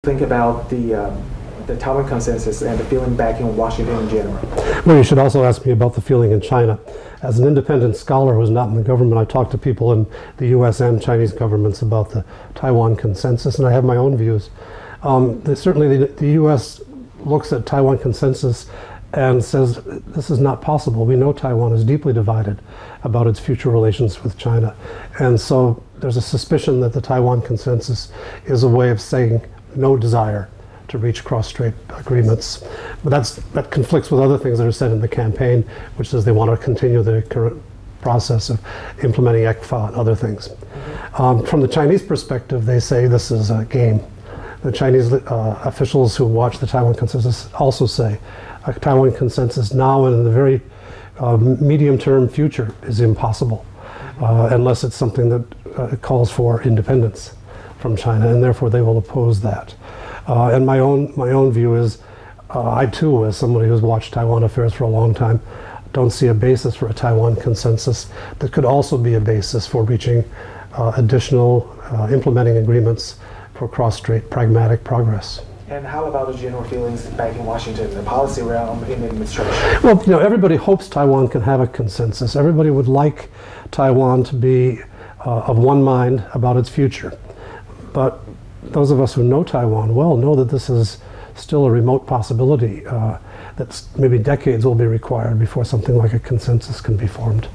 think about the Taiwan consensus and the feeling back in Washington in general? Well, you should also ask me about the feeling in China. As an independent scholar who's not in the government, I talk to people in the U.S. and Chinese governments about the Taiwan consensus, and I have my own views. Certainly the U.S. looks at Taiwan consensus and says this is not possible. We know Taiwan is deeply divided about its future relations with China. And so there's a suspicion that the Taiwan consensus is a way of saying no desire to reach cross-strait agreements. But that conflicts with other things that are said in the campaign, which is they want to continue the current process of implementing ECFA and other things. From the Chinese perspective, they say this is a game. The Chinese officials who watch the Taiwan consensus also say a Taiwan consensus now and in the very medium-term future is impossible unless it's something that calls for independence from China, and therefore they will oppose that. And my own view is, I too, as somebody who's watched Taiwan affairs for a long time, don't see a basis for a Taiwan consensus that could also be a basis for reaching additional implementing agreements for cross-strait pragmatic progress. And how about the general feelings back in Washington, the policy realm, in the administration? Well, you know, everybody hopes Taiwan can have a consensus. Everybody would like Taiwan to be of one mind about its future. But those of us who know Taiwan well know that this is still a remote possibility, that maybe decades will be required before something like a consensus can be formed.